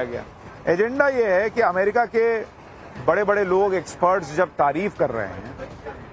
गया। एजेंडा ये है कि अमेरिका के बड़े बड़े लोग, एक्सपर्ट्स जब तारीफ कर रहे हैं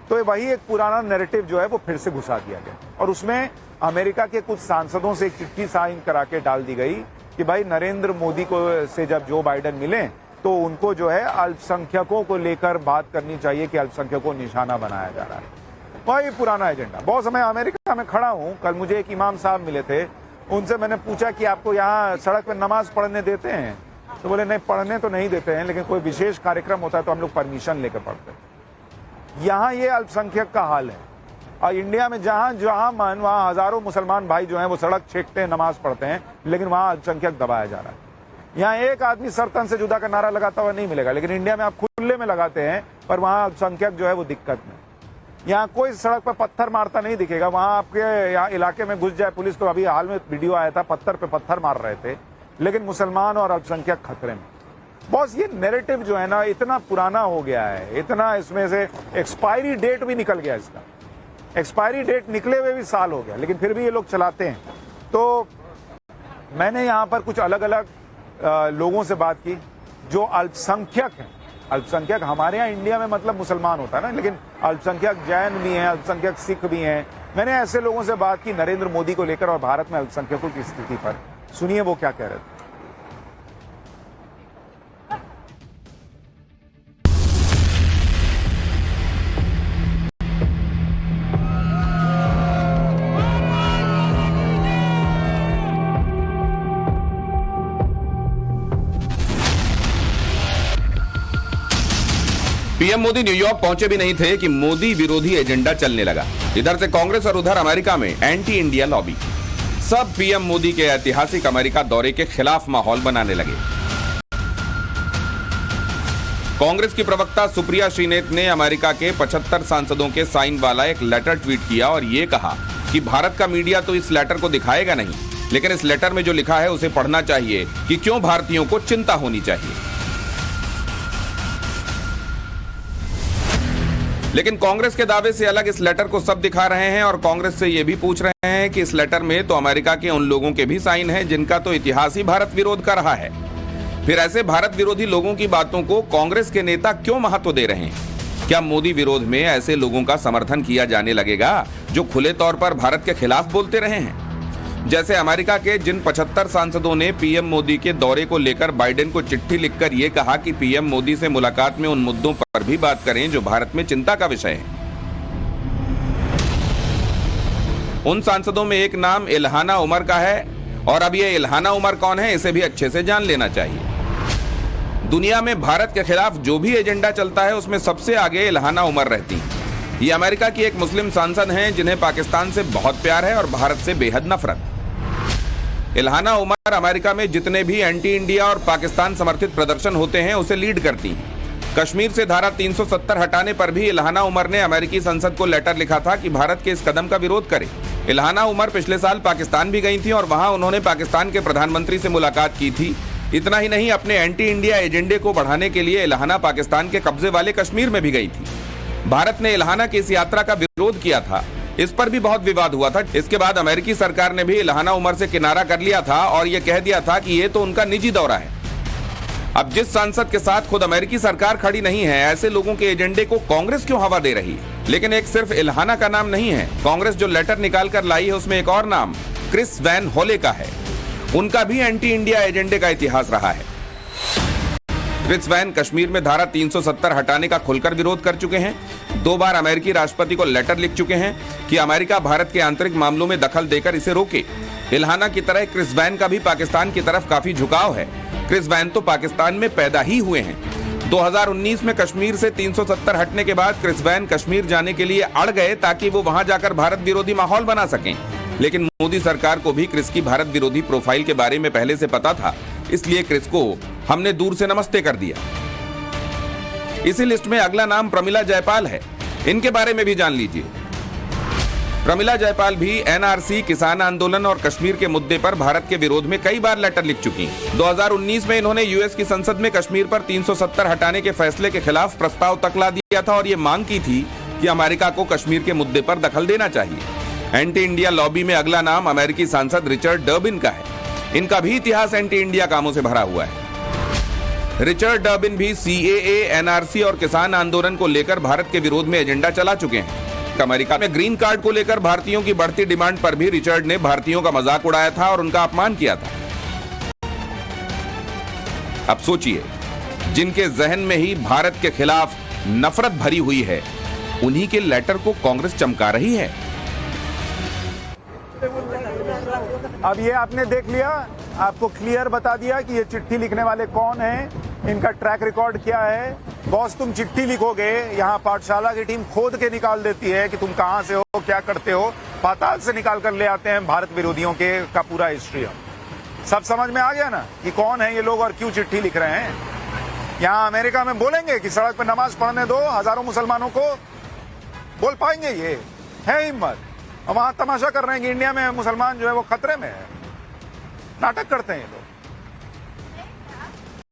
तो वही एक पुराना नैरेटिव जो है वो फिर से घुसा दिया गया और उसमें अमेरिका के कुछ सांसदों से एक चिट्ठी साइन करा के डाल दी गई कि भाई नरेंद्र मोदी को से जब जो बाइडेन मिले तो उनको जो है अल्पसंख्यकों को लेकर बात करनी चाहिए कि अल्पसंख्यकों को निशाना बनाया जा रहा है। वही पुराना एजेंडा। बहुत समय अमेरिका में खड़ा हूं, कल मुझे एक इमाम साहब मिले थे, उनसे मैंने पूछा कि आपको यहाँ सड़क पर नमाज पढ़ने देते हैं? तो बोले नहीं, पढ़ने तो नहीं देते हैं, लेकिन कोई विशेष कार्यक्रम होता है तो हम लोग परमिशन लेकर पढ़ते हैं। यहाँ ये अल्पसंख्यक का हाल है और इंडिया में जहां जहां मन वहां हजारों मुसलमान भाई जो हैं वो सड़क छेकते हैं, नमाज पढ़ते हैं, लेकिन वहां अल्पसंख्यक दबाया जा रहा है। यहाँ एक आदमी सर तन से जुदा का नारा लगाता हुआ नहीं मिलेगा, लेकिन इंडिया में आप खुले में लगाते हैं पर वहां अल्पसंख्यक जो है वो दिक्कत में। यहाँ कोई सड़क पर पत्थर मारता नहीं दिखेगा, वहां आपके यहाँ इलाके में घुस जाए पुलिस तो अभी हाल में वीडियो आया था, पत्थर पे पत्थर मार रहे थे, लेकिन मुसलमान और अल्पसंख्यक खतरे में। बॉस ये नैरेटिव जो है ना इतना पुराना हो गया है, इतना इसमें से एक्सपायरी डेट भी निकल गया, इसका एक्सपायरी डेट निकले हुए भी साल हो गया, लेकिन फिर भी ये लोग चलाते हैं। तो मैंने यहाँ पर कुछ अलग अलग लोगों से बात की जो अल्पसंख्यक हैं। अल्पसंख्यक हमारे यहाँ इंडिया में मतलब मुसलमान होता है ना, लेकिन अल्पसंख्यक जैन भी हैं, अल्पसंख्यक सिख भी हैं। मैंने ऐसे लोगों से बात की नरेंद्र मोदी को लेकर और भारत में अल्पसंख्यकों की स्थिति पर। सुनिए वो क्या कह रहे थे। पीएम मोदी न्यूयॉर्क पहुंचे भी नहीं थे कि मोदी विरोधी एजेंडा चलने लगा। इधर से कांग्रेस और उधर अमेरिका में एंटी इंडिया लॉबी। सब पीएम मोदी के ऐतिहासिक अमेरिका दौरे के खिलाफ माहौल बनाने लगे। कांग्रेस की प्रवक्ता सुप्रिया श्रीनेत ने अमेरिका के 75 सांसदों के साइन वाला एक लेटर ट्वीट किया और ये कहा कि भारत का मीडिया तो इस लेटर को दिखाएगा नहीं, लेकिन इस लेटर में जो लिखा है उसे पढ़ना चाहिए कि क्यों भारतीयों को चिंता होनी चाहिए। लेकिन कांग्रेस के दावे से अलग इस लेटर को सब दिखा रहे हैं और कांग्रेस से यह भी पूछ रहे हैं कि इस लेटर में तो अमेरिका के उन लोगों के भी साइन हैं जिनका तो इतिहास ही भारत विरोध कर रहा है। फिर ऐसे भारत विरोधी लोगों की बातों को कांग्रेस के नेता क्यों महत्व दे रहे हैं? क्या मोदी विरोध में ऐसे लोगों का समर्थन किया जाने लगेगा जो खुले तौर पर भारत के खिलाफ बोलते रहे हैं? जैसे अमेरिका के जिन 75 सांसदों ने पीएम मोदी के दौरे को लेकर बाइडेन को चिट्ठी लिखकर यह कहा कि पीएम मोदी से मुलाकात में उन मुद्दों पर भी बात करें जो भारत में चिंता का विषय है। उन सांसदों में एक नाम इल्हाना उमर का है और अब ये इल्हाना उमर कौन है इसे भी अच्छे से जान लेना चाहिए। दुनिया में भारत के खिलाफ जो भी एजेंडा चलता है उसमें सबसे आगे इल्हाना उमर रहती है। ये अमेरिका की एक मुस्लिम सांसद हैं जिन्हें पाकिस्तान से बहुत प्यार है और भारत से बेहद नफरत। इल्हाना उमर अमेरिका में जितने भी एंटी इंडिया और पाकिस्तान समर्थित प्रदर्शन होते हैं उसे लीड करती हैं। कश्मीर से धारा 370 हटाने पर भी इल्हाना उमर ने अमेरिकी संसद को लेटर लिखा था कि भारत के इस कदम का विरोध करे। इल्हाना उमर पिछले साल पाकिस्तान भी गई थी और वहां उन्होंने पाकिस्तान के प्रधानमंत्री से मुलाकात की थी। इतना ही नहीं, अपने एंटी इंडिया एजेंडे को बढ़ाने के लिए इल्हाना पाकिस्तान के कब्जे वाले कश्मीर में भी गई थी। भारत ने इल्हाना की इस यात्रा का विरोध किया था, इस पर भी बहुत विवाद हुआ था। इसके बाद अमेरिकी सरकार ने भी इल्हाना उमर से किनारा कर लिया था और यह कह दिया था कि ये तो उनका निजी दौरा है। अब जिस सांसद के साथ खुद अमेरिकी सरकार खड़ी नहीं है, ऐसे लोगों के एजेंडे को कांग्रेस क्यों हवा दे रही है? लेकिन एक सिर्फ इल्हाना का नाम नहीं है, कांग्रेस जो लेटर निकाल कर लाई है उसमें एक और नाम क्रिस वैन होले का है। उनका भी एंटी इंडिया एजेंडे का इतिहास रहा है। क्रिस वैन कश्मीर में धारा 370 हटाने का खुलकर विरोध कर चुके हैं। 2 बार अमेरिकी राष्ट्रपति को लेटर लिख चुके हैं कि अमेरिका भारत के आंतरिक मामलों में दखल देकर इसे रोके। इल्हाना की तरह क्रिस वैन का भी पाकिस्तान की तरफ काफी झुकाव है। क्रिस वैन तो पाकिस्तान में पैदा ही हुए हैं। 2019 में कश्मीर से 370 हटने के बाद क्रिस वैन कश्मीर जाने के लिए अड़ गए ताकि वो वहां जाकर भारत विरोधी माहौल बना सकें। लेकिन मोदी सरकार को भी क्रिस की भारत विरोधी प्रोफाइल के बारे में पहले से पता था, इसलिए क्रिस को हमने दूर से नमस्ते कर दिया। इसी लिस्ट में अगला नाम प्रमिला जयपाल है, इनके बारे में भी जान लीजिए। प्रमिला जयपाल भी एनआरसी, किसान आंदोलन और कश्मीर के मुद्दे पर भारत के विरोध में कई बार लेटर लिख चुकी हैं। 2019 में इन्होंने यूएस की संसद में कश्मीर पर 370 हटाने के फैसले के खिलाफ प्रस्ताव तक ला दिया था और ये मांग की थी कि अमेरिका को कश्मीर के मुद्दे पर दखल देना चाहिए। एंटी इंडिया लॉबी में अगला नाम अमेरिकी सांसद रिचर्ड डर्बिन का है। इनका भी इतिहास एंटी इंडिया कामों से भरा हुआ है। रिचर्ड डर्बिन भी सीएए, एनआरसी और किसान आंदोलन को लेकर भारत के विरोध में एजेंडा चला चुके हैं। अमेरिका में ग्रीन कार्ड को लेकर भारतीयों की बढ़ती डिमांड पर भी रिचर्ड ने भारतीयों का मजाक उड़ाया था और उनका अपमान किया था। अब सोचिए, जिनके जहन में ही भारत के खिलाफ नफरत भरी हुई है, उन्हीं के लेटर को कांग्रेस चमका रही है। अब ये आपने देख लिया, आपको क्लियर बता दिया कि ये चिट्ठी लिखने वाले कौन हैं, इनका ट्रैक रिकॉर्ड क्या है। बॉस, तुम चिट्ठी लिखोगे, यहाँ पाठशाला की टीम खोद के निकाल देती है कि तुम कहां से हो, क्या करते हो, पाताल से निकाल कर ले आते हैं भारत विरोधियों के का पूरा हिस्ट्री। सब समझ में आ गया ना कि कौन है ये लोग और क्यों चिट्ठी लिख रहे हैं। यहाँ अमेरिका में बोलेंगे कि सड़क पर नमाज पढ़ने दो हजारों मुसलमानों को, बोल पाएंगे? ये है हिम्मत? और वहां तमाशा कर रहे हैं कि इंडिया में मुसलमान जो है वो खतरे में है। नाटक करते हैं ये लोग।